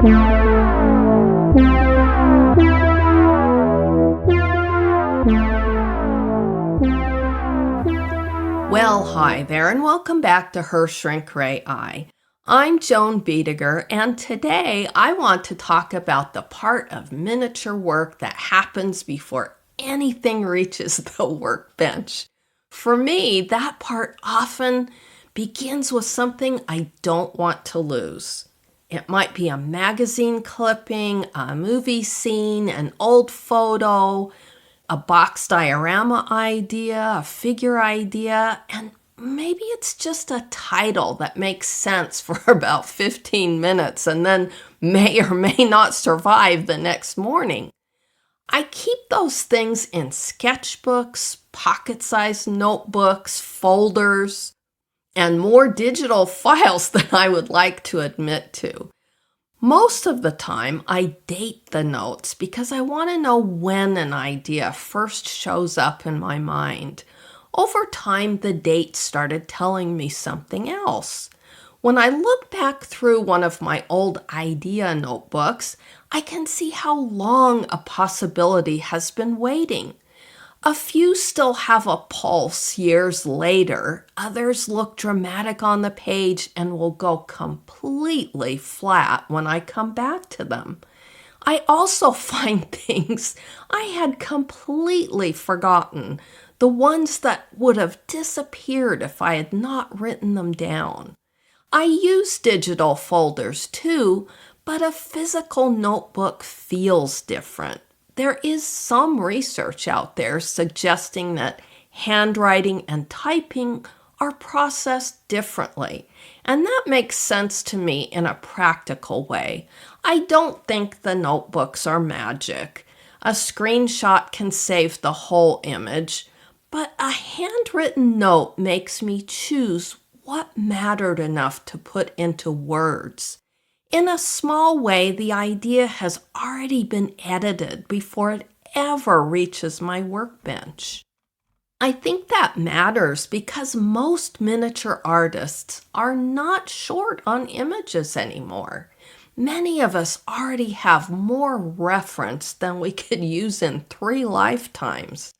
Well, hi there, and welcome back to Her Shrink Ray Eye. I'm Joan Biediger, and today I want to talk about the part of miniature work that happens before anything reaches the workbench. For me, that part often begins with something I don't want to lose. It might be a magazine clipping, a movie scene, an old photo, a box diorama idea, a figure idea, and maybe it's just a title that makes sense for about 15 minutes and then may or may not survive the next morning. I keep those things in sketchbooks, pocket-sized notebooks, folders, and more digital files than I would like to admit to. Most of the time, I date the notes because I want to know when an idea first shows up in my mind. Over time, the date started telling me something else. When I look back through one of my old idea notebooks, I can see how long a possibility has been waiting. A few still have a pulse years later. Others look dramatic on the page and will go completely flat when I come back to them. I also find things I had completely forgotten, the ones that would have disappeared if I had not written them down. I use digital folders too, but a physical notebook feels different. There is some research out there suggesting that handwriting and typing are processed differently, and that makes sense to me in a practical way. I don't think the notebooks are magic. A screenshot can save the whole image, but a handwritten note makes me choose what mattered enough to put into words. In a small way, the idea has already been edited before it ever reaches my workbench. I think that matters because most miniature artists are not short on images anymore. Many of us already have more reference than we could use in 3 lifetimes.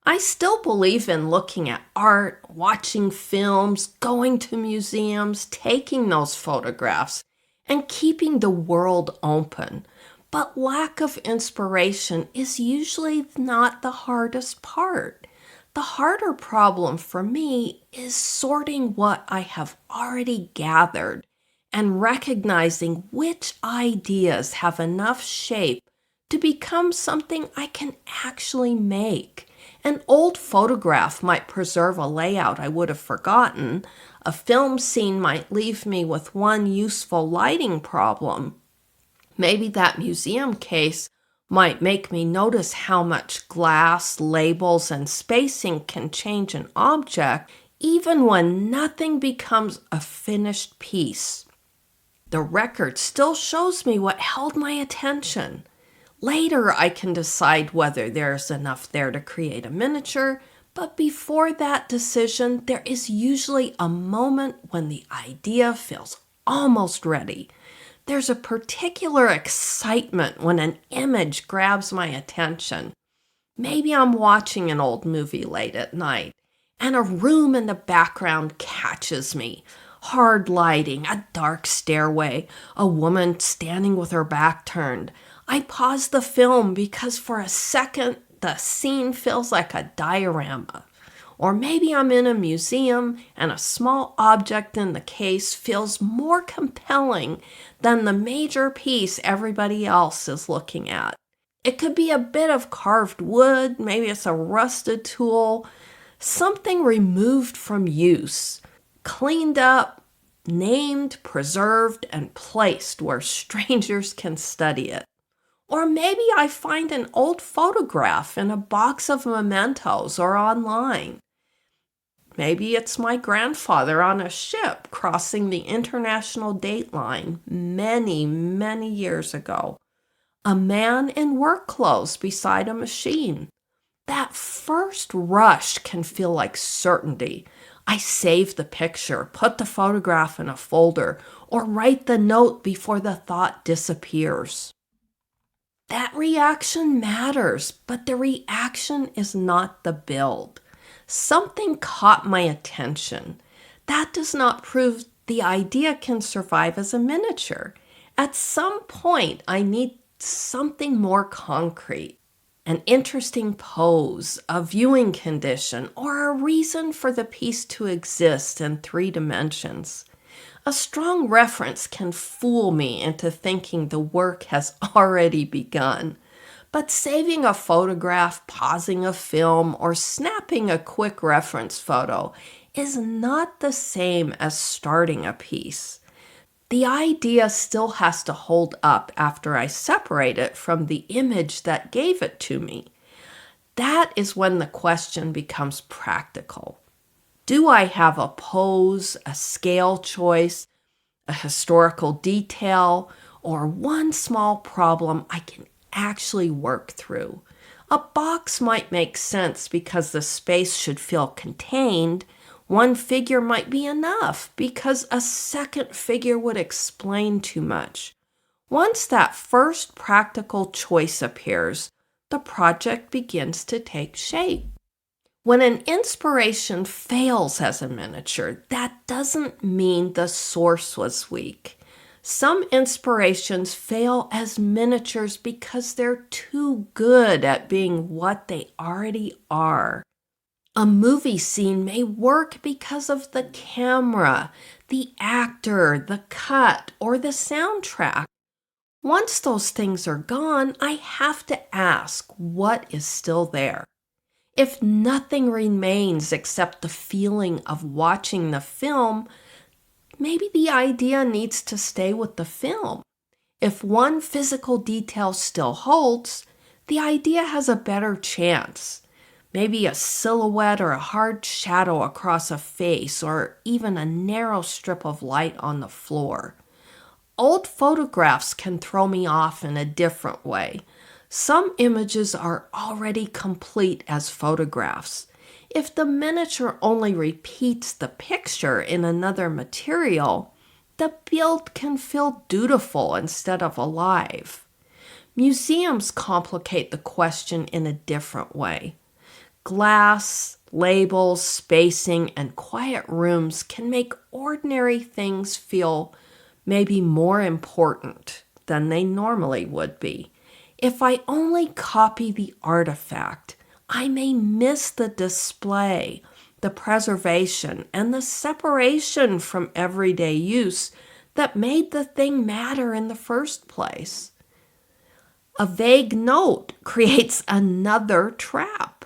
I still believe in looking at art, watching films, going to museums, taking those photographs, and keeping the world open. But lack of inspiration is usually not the hardest part. The harder problem for me is sorting what I have already gathered and recognizing which ideas have enough shape to become something I can actually make. An old photograph might preserve a layout I would have forgotten. A film scene might leave me with one useful lighting problem. Maybe that museum case might make me notice how much glass, labels, and spacing can change an object, even when nothing becomes a finished piece. The record still shows me what held my attention. Later, I can decide whether there's enough there to create a miniature, but before that decision, there is usually a moment when the idea feels almost ready. There's a particular excitement when an image grabs my attention. Maybe I'm watching an old movie late at night, and a room in the background catches me. Hard lighting, a dark stairway, a woman standing with her back turned. I pause the film because for a second, the scene feels like a diorama. Or maybe I'm in a museum and a small object in the case feels more compelling than the major piece everybody else is looking at. It could be a bit of carved wood, maybe it's a rusted tool, something removed from use, cleaned up, named, preserved, and placed where strangers can study it. Or maybe I find an old photograph in a box of mementos or online. Maybe it's my grandfather on a ship crossing the international date line many, many years ago. A man in work clothes beside a machine. That first rush can feel like certainty. I save the picture, put the photograph in a folder, or write the note before the thought disappears. That reaction matters, but the reaction is not the build. Something caught my attention. That does not prove the idea can survive as a miniature. At some point, I need something more concrete. An interesting pose, a viewing condition, or a reason for the piece to exist in 3 dimensions. A strong reference can fool me into thinking the work has already begun. But saving a photograph, pausing a film, or snapping a quick reference photo is not the same as starting a piece. The idea still has to hold up after I separate it from the image that gave it to me. That is when the question becomes practical. Do I have a pose, a scale choice, a historical detail, or one small problem I can actually work through? A box might make sense because the space should feel contained. One figure might be enough because a second figure would explain too much. Once that first practical choice appears, the project begins to take shape. When an inspiration fails as a miniature, that doesn't mean the source was weak. Some inspirations fail as miniatures because they're too good at being what they already are. A movie scene may work because of the camera, the actor, the cut, or the soundtrack. Once those things are gone, I have to ask what is still there. If nothing remains except the feeling of watching the film, maybe the idea needs to stay with the film. If one physical detail still holds, the idea has a better chance. Maybe a silhouette or a hard shadow across a face, or even a narrow strip of light on the floor. Old photographs can throw me off in a different way. Some images are already complete as photographs. If the miniature only repeats the picture in another material, the build can feel dutiful instead of alive. Museums complicate the question in a different way. Glass, labels, spacing, and quiet rooms can make ordinary things feel maybe more important than they normally would be. If I only copy the artifact, I may miss the display, the preservation, and the separation from everyday use that made the thing matter in the first place. A vague note creates another trap.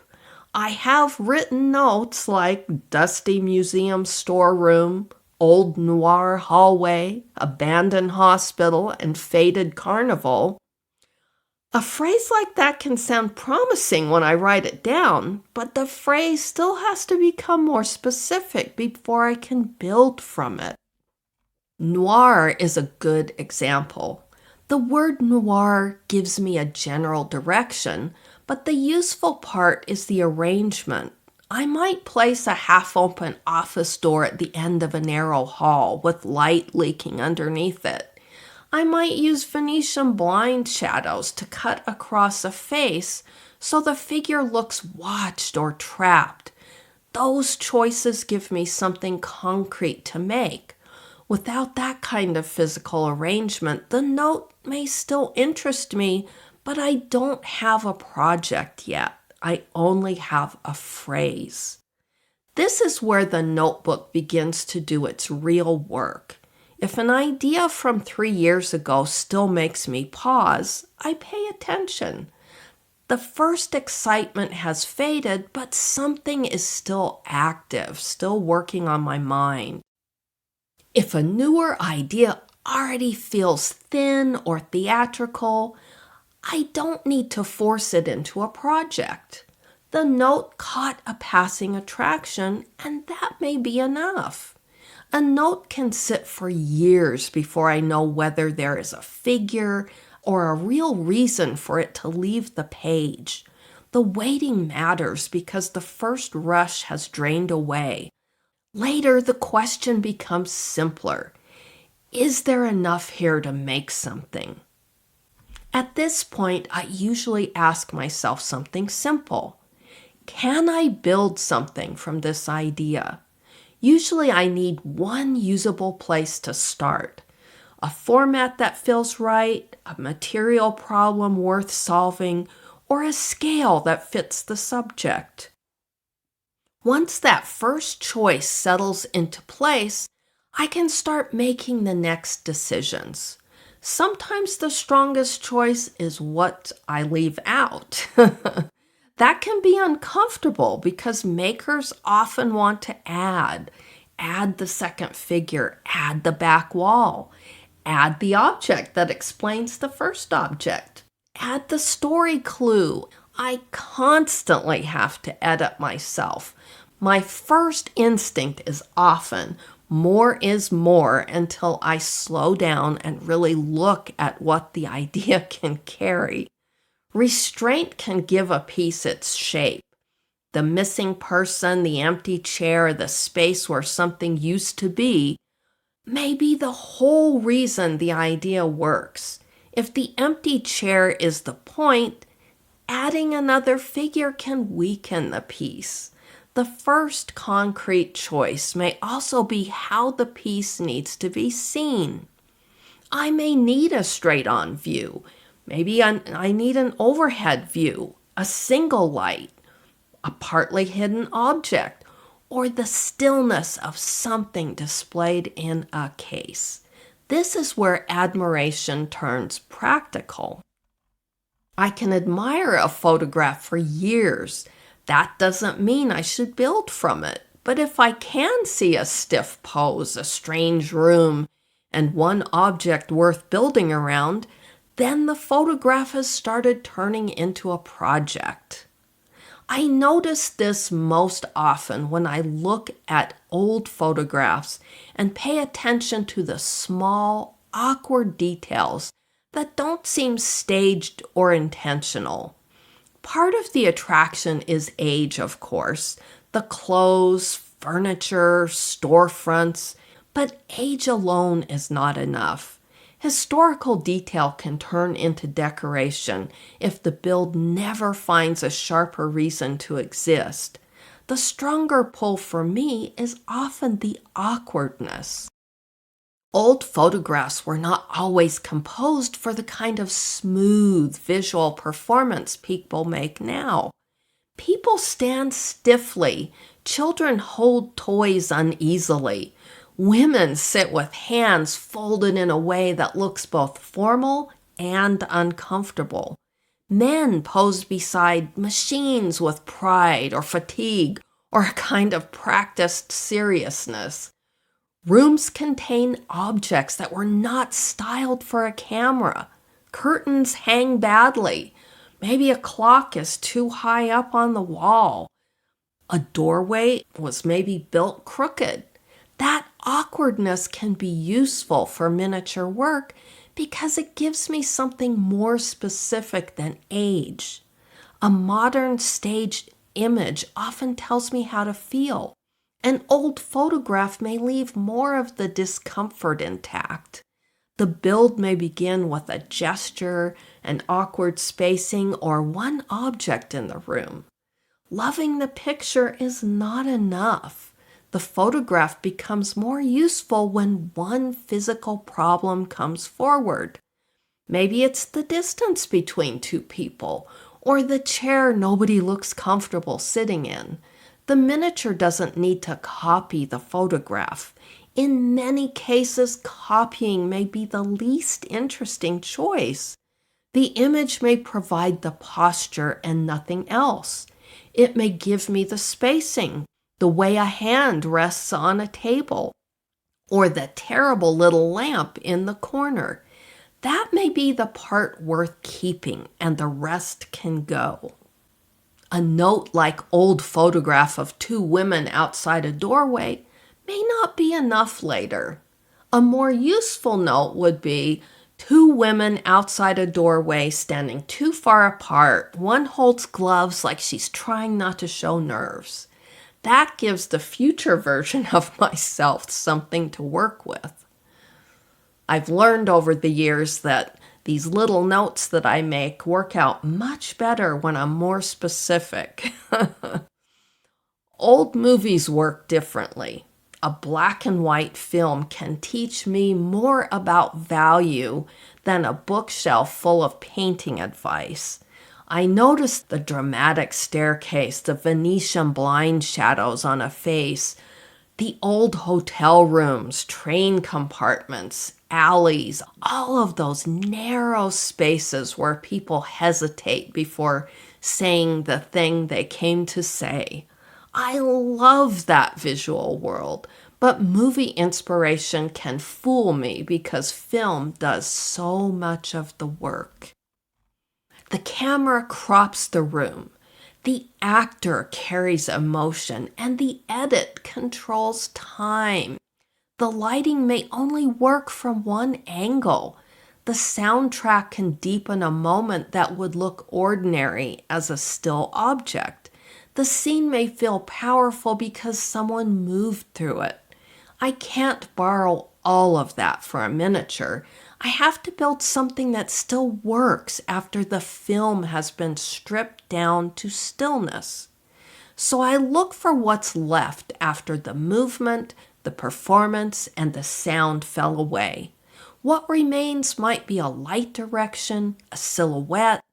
I have written notes like dusty museum storeroom, old noir hallway, abandoned hospital, and faded carnival. A phrase like that can sound promising when I write it down, but the phrase still has to become more specific before I can build from it. Noir is a good example. The word noir gives me a general direction, but the useful part is the arrangement. I might place a half-open office door at the end of a narrow hall with light leaking underneath it. I might use Venetian blind shadows to cut across a face so the figure looks watched or trapped. Those choices give me something concrete to make. Without that kind of physical arrangement, the note may still interest me, but I don't have a project yet. I only have a phrase. This is where the notebook begins to do its real work. If an idea from 3 years ago still makes me pause, I pay attention. The first excitement has faded, but something is still active, still working on my mind. If a newer idea already feels thin or theatrical, I don't need to force it into a project. The note caught a passing attraction, and that may be enough. A note can sit for years before I know whether there is a figure or a real reason for it to leave the page. The waiting matters because the first rush has drained away. Later, the question becomes simpler. Is there enough here to make something? At this point, I usually ask myself something simple. Can I build something from this idea? Usually I need one usable place to start. A format that feels right, a material problem worth solving, or a scale that fits the subject. Once that first choice settles into place, I can start making the next decisions. Sometimes the strongest choice is what I leave out. That can be uncomfortable because makers often want to add the second figure, add the back wall, add the object that explains the first object, add the story clue. I constantly have to edit myself. My first instinct is often more is more until I slow down and really look at what the idea can carry. Restraint can give a piece its shape. The missing person, the empty chair, the space where something used to be may be the whole reason the idea works. If the empty chair is the point, adding another figure can weaken the piece. The first concrete choice may also be how the piece needs to be seen. I may need a straight-on view. Maybe I need an overhead view, a single light, a partly hidden object, or the stillness of something displayed in a case. This is where admiration turns practical. I can admire a photograph for years. That doesn't mean I should build from it. But if I can see a stiff pose, a strange room, and one object worth building around, then the photograph has started turning into a project. I notice this most often when I look at old photographs and pay attention to the small, awkward details that don't seem staged or intentional. Part of the attraction is age, of course, the clothes, furniture, storefronts, but age alone is not enough. Historical detail can turn into decoration if the build never finds a sharper reason to exist. The stronger pull for me is often the awkwardness. Old photographs were not always composed for the kind of smooth visual performance people make now. People stand stiffly. Children hold toys uneasily. Women sit with hands folded in a way that looks both formal and uncomfortable. Men pose beside machines with pride or fatigue or a kind of practiced seriousness. Rooms contain objects that were not styled for a camera. Curtains hang badly. Maybe a clock is too high up on the wall. A doorway was maybe built crooked. That awkwardness can be useful for miniature work because it gives me something more specific than age. A modern staged image often tells me how to feel. An old photograph may leave more of the discomfort intact. The build may begin with a gesture, an awkward spacing, or one object in the room. Loving the picture is not enough. The photograph becomes more useful when one physical problem comes forward. Maybe it's the distance between two people, or the chair nobody looks comfortable sitting in. The miniature doesn't need to copy the photograph. In many cases, copying may be the least interesting choice. The image may provide the posture and nothing else. It may give me the spacing, the way a hand rests on a table, or the terrible little lamp in the corner. That may be the part worth keeping, and the rest can go. A note like old photograph of two women outside a doorway may not be enough later. A more useful note would be two women outside a doorway standing too far apart. One holds gloves like she's trying not to show nerves. That gives the future version of myself something to work with. I've learned over the years that these little notes that I make work out much better when I'm more specific. Old movies work differently. A black and white film can teach me more about value than a bookshelf full of painting advice. I noticed the dramatic staircase, the Venetian blind shadows on a face, the old hotel rooms, train compartments, alleys, all of those narrow spaces where people hesitate before saying the thing they came to say. I love that visual world, but movie inspiration can fool me because film does so much of the work. The camera crops the room. The actor carries emotion, and the edit controls time. The lighting may only work from one angle. The soundtrack can deepen a moment that would look ordinary as a still object. The scene may feel powerful because someone moved through it. I can't borrow all of that for a miniature. I have to build something that still works after the film has been stripped down to stillness. So I look for what's left after the movement, the performance, and the sound fell away. What remains might be a light direction, a silhouette,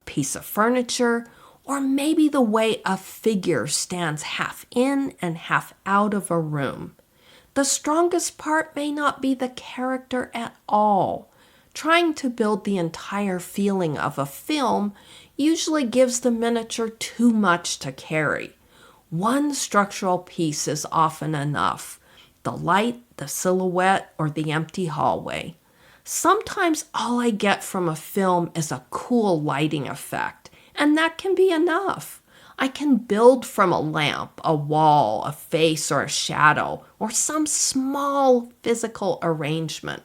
a piece of furniture, or maybe the way a figure stands half in and half out of a room. The strongest part may not be the character at all. Trying to build the entire feeling of a film usually gives the miniature too much to carry. One structural piece is often enough: the light, the silhouette, or the empty hallway. Sometimes all I get from a film is a cool lighting effect, and that can be enough. I can build from a lamp, a wall, a face, or a shadow, or some small physical arrangement.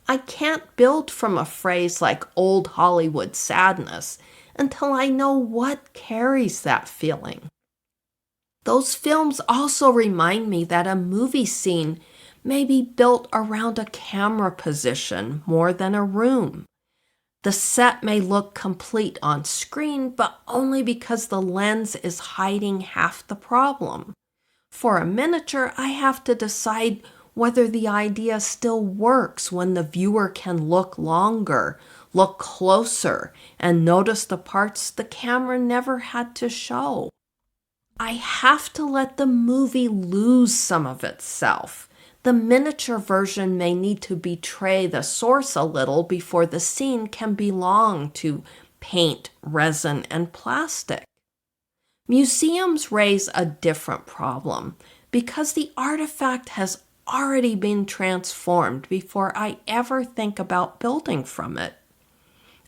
I can't build from a phrase like old Hollywood sadness until I know what carries that feeling. Those films also remind me that a movie scene may be built around a camera position more than a room. The set may look complete on screen, but only because the lens is hiding half the problem. For a miniature, I have to decide whether the idea still works when the viewer can look longer, look closer, and notice the parts the camera never had to show. I have to let the movie lose some of itself. The miniature version may need to betray the source a little before the scene can belong to paint, resin, and plastic. Museums raise a different problem because the artifact has already been transformed before I ever think about building from it.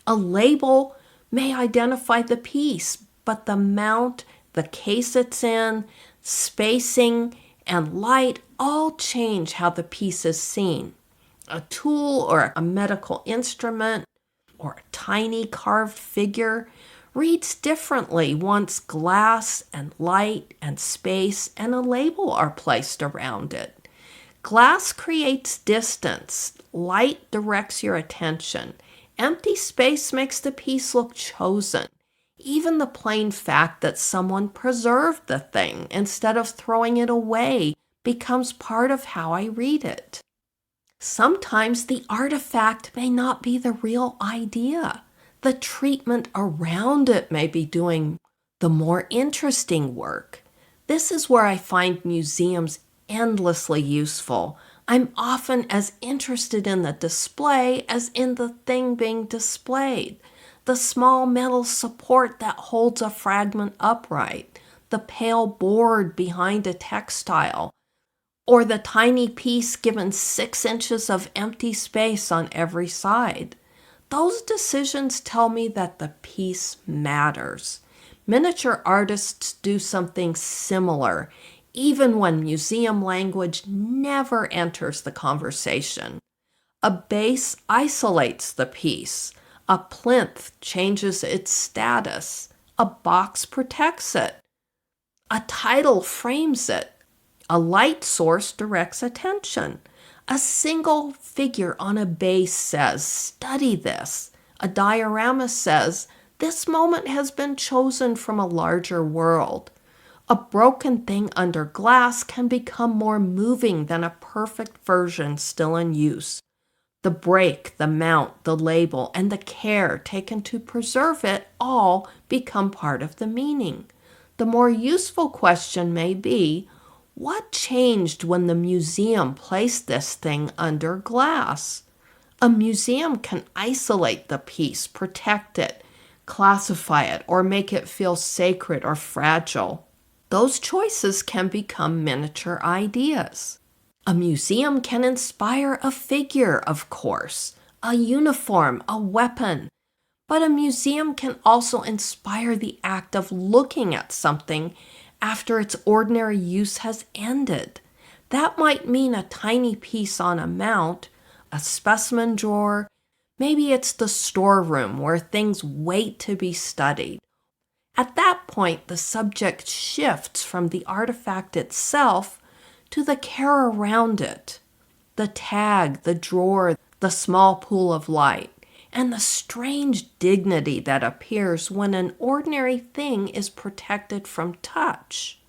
A label may identify the piece, but the mount, the case it's in, spacing, and light all change how the piece is seen. A tool or a medical instrument or a tiny carved figure reads differently once glass and light and space and a label are placed around it. Glass creates distance. Light directs your attention. Empty space makes the piece look chosen. Even the plain fact that someone preserved the thing instead of throwing it away becomes part of how I read it. Sometimes the artifact may not be the real idea. The treatment around it may be doing the more interesting work. This is where I find museums endlessly useful. I'm often as interested in the display as in the thing being displayed. The small metal support that holds a fragment upright, the pale board behind a textile, or the tiny piece given 6 inches of empty space on every side. Those decisions tell me that the piece matters. Miniature artists do something similar, even when museum language never enters the conversation. A base isolates the piece. A plinth changes its status. A box protects it. A title frames it. A light source directs attention. A single figure on a base says, "Study this." A diorama says, "This moment has been chosen from a larger world." A broken thing under glass can become more moving than a perfect version still in use. The break, the mount, the label, and the care taken to preserve it all become part of the meaning. The more useful question may be, what changed when the museum placed this thing under glass? A museum can isolate the piece, protect it, classify it, or make it feel sacred or fragile. Those choices can become miniature ideas. A museum can inspire a figure, of course, a uniform, a weapon, but a museum can also inspire the act of looking at something after its ordinary use has ended. That might mean a tiny piece on a mount, a specimen drawer. Maybe it's the storeroom where things wait to be studied. At that point, the subject shifts from the artifact itself to the care around it, the tag, the drawer, the small pool of light, and the strange dignity that appears when an ordinary thing is protected from touch.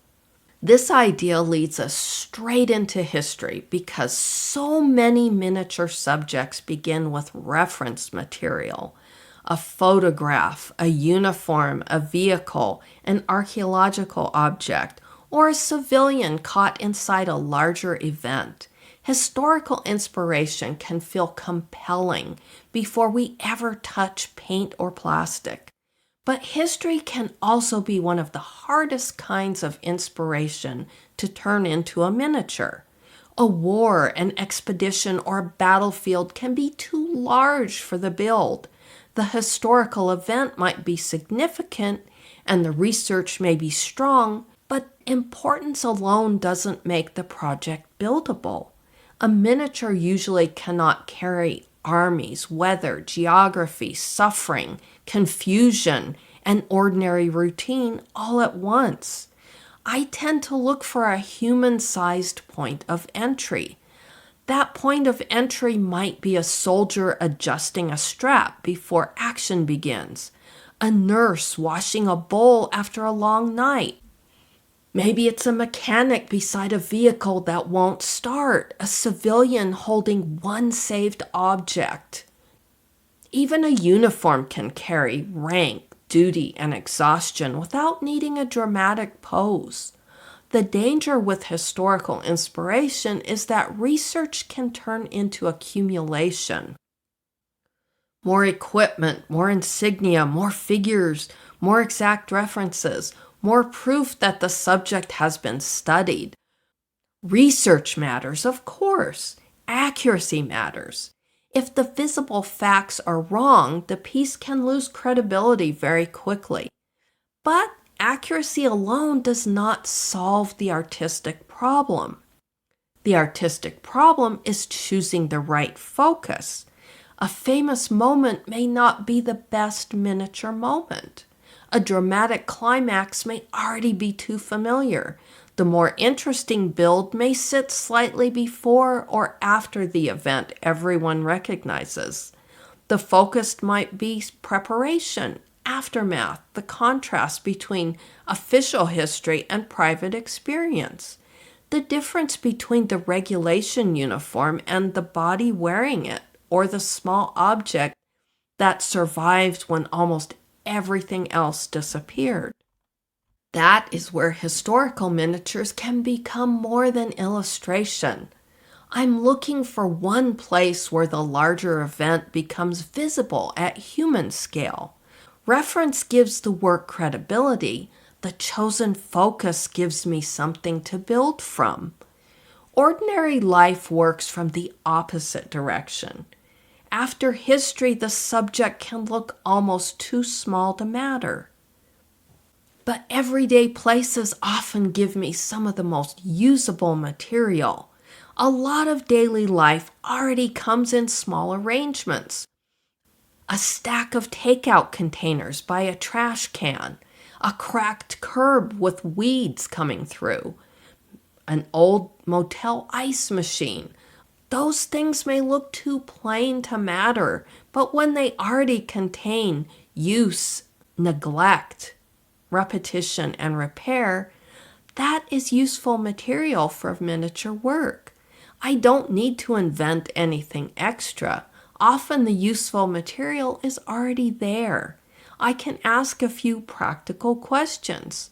This idea leads us straight into history because so many miniature subjects begin with reference material. A photograph, a uniform, a vehicle, an archaeological object, or a civilian caught inside a larger event. Historical inspiration can feel compelling before we ever touch paint or plastic. But history can also be one of the hardest kinds of inspiration to turn into a miniature. A war, an expedition, or a battlefield can be too large for the build. The historical event might be significant and the research may be strong, but importance alone doesn't make the project buildable. A miniature usually cannot carry armies, weather, geography, suffering, confusion, and ordinary routine all at once. I tend to look for a human-sized point of entry. That point of entry might be a soldier adjusting a strap before action begins, a nurse washing a bowl after a long night. Maybe it's a mechanic beside a vehicle that won't start, a civilian holding one saved object. Even a uniform can carry rank, duty, and exhaustion without needing a dramatic pose. The danger with historical inspiration is that research can turn into accumulation. More equipment, more insignia, more figures, more exact references, more proof that the subject has been studied. Research matters, of course. Accuracy matters. If the visible facts are wrong, the piece can lose credibility very quickly. But accuracy alone does not solve the artistic problem. The artistic problem is choosing the right focus. A famous moment may not be the best miniature moment. A dramatic climax may already be too familiar. The more interesting build may sit slightly before or after the event everyone recognizes. The focus might be preparation, aftermath, the contrast between official history and private experience, the difference between the regulation uniform and the body wearing it, or the small object that survived when almost everything else disappeared. That is where historical miniatures can become more than illustration. I'm looking for one place where the larger event becomes visible at human scale. Reference gives the work credibility. The chosen focus gives me something to build from. Ordinary life works from the opposite direction. After history, the subject can look almost too small to matter. But everyday places often give me some of the most usable material. A lot of daily life already comes in small arrangements. A stack of takeout containers by a trash can, a cracked curb with weeds coming through, an old motel ice machine. Those things may look too plain to matter, but when they already contain use, neglect, repetition, and repair, that is useful material for miniature work. I don't need to invent anything extra. Often the useful material is already there. I can ask a few practical questions.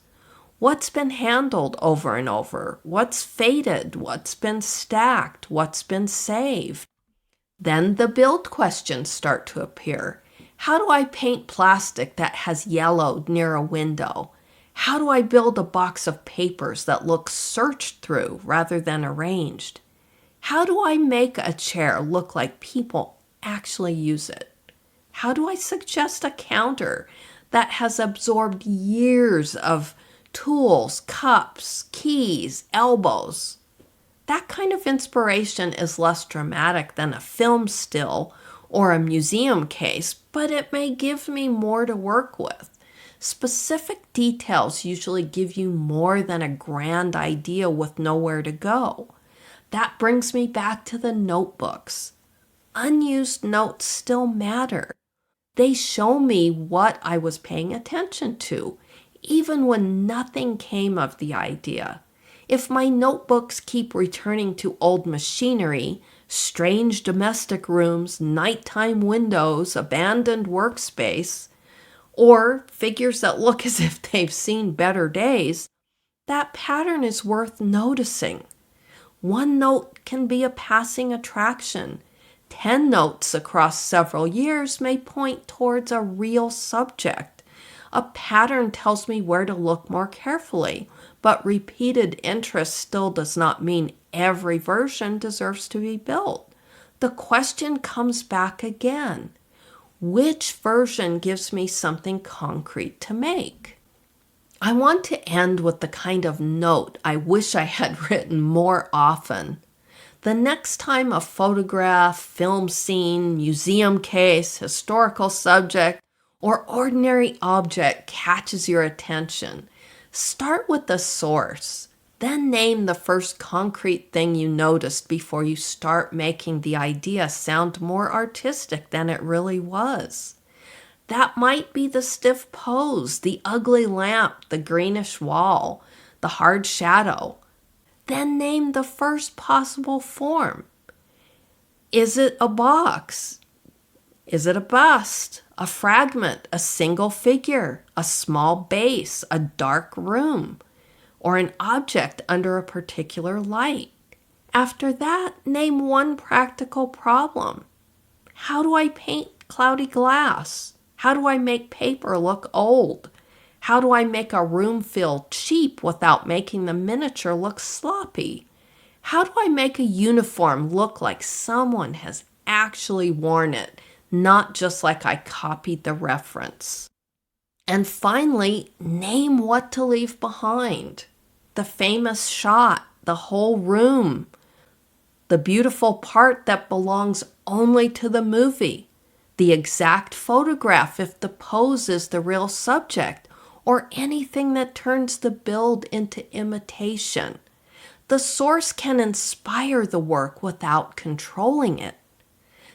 What's been handled over and over? What's faded? What's been stacked? What's been saved? Then the build questions start to appear. How do I paint plastic that has yellowed near a window? How do I build a box of papers that looks searched through rather than arranged? How do I make a chair look like people actually use it? How do I suggest a counter that has absorbed years of tools, cups, keys, elbows? That kind of inspiration is less dramatic than a film still or a museum case, but it may give me more to work with. Specific details usually give you more than a grand idea with nowhere to go. That brings me back to the notebooks. Unused notes still matter. They show me what I was paying attention to, even when nothing came of the idea. If my notebooks keep returning to old machinery, strange domestic rooms, nighttime windows, abandoned workspace, or figures that look as if they've seen better days, that pattern is worth noticing. One note can be a passing attraction. 10 notes across several years may point towards a real subject. A pattern tells me where to look more carefully, but repeated interest still does not mean every version deserves to be built. The question comes back again. Which version gives me something concrete to make? I want to end with the kind of note I wish I had written more often. The next time a photograph, film scene, museum case, historical subject, or ordinary object catches your attention, start with the source. Then name the first concrete thing you noticed before you start making the idea sound more artistic than it really was. That might be the stiff pose, the ugly lamp, the greenish wall, the hard shadow. Then name the first possible form. Is it a box? Is it a bust, a fragment, a single figure, a small base, a dark room, or an object under a particular light? After that, name one practical problem. How do I paint cloudy glass? How do I make paper look old? How do I make a room feel cheap without making the miniature look sloppy? How do I make a uniform look like someone has actually worn it, not just like I copied the reference? And finally, name what to leave behind. The famous shot, the whole room, the beautiful part that belongs only to the movie, the exact photograph if the pose is the real subject, or anything that turns the build into imitation. The source can inspire the work without controlling it.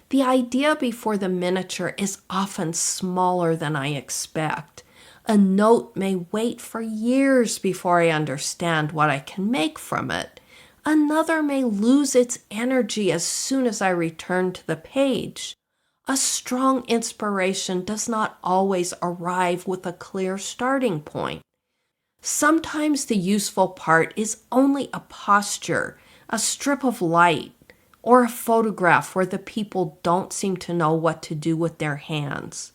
The idea before the miniature is often smaller than I expect. A note may wait for years before I understand what I can make from it. Another may lose its energy as soon as I return to the page. A strong inspiration does not always arrive with a clear starting point. Sometimes the useful part is only a posture, a strip of light, or a photograph where the people don't seem to know what to do with their hands.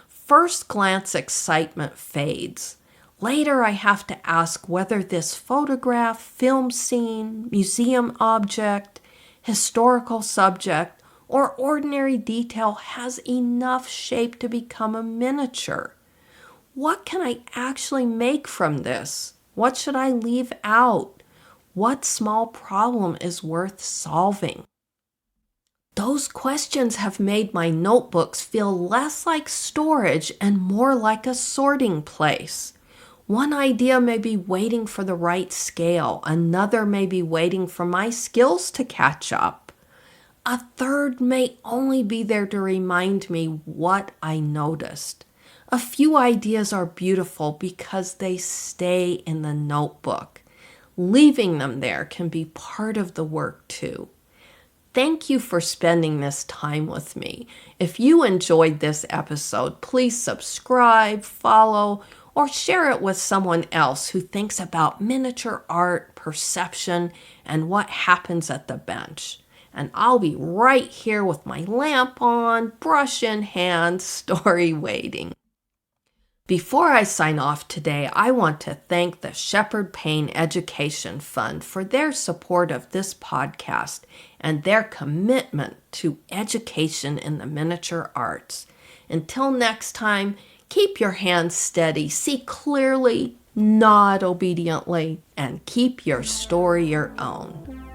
First glance excitement fades. Later I have to ask whether this photograph, film scene, museum object, historical subject, or ordinary detail has enough shape to become a miniature. What can I actually make from this? What should I leave out? What small problem is worth solving? Those questions have made my notebooks feel less like storage and more like a sorting place. One idea may be waiting for the right scale. Another may be waiting for my skills to catch up. A third may only be there to remind me what I noticed. A few ideas are beautiful because they stay in the notebook. Leaving them there can be part of the work too. Thank you for spending this time with me. If you enjoyed this episode, please subscribe, follow, or share it with someone else who thinks about miniature art, perception, and what happens at the bench. And I'll be right here with my lamp on, brush in hand, story waiting. Before I sign off today, I want to thank the Shepherd Payne Education Fund for their support of this podcast and their commitment to education in the miniature arts. Until next time, keep your hands steady, see clearly, nod obediently, and keep your story your own.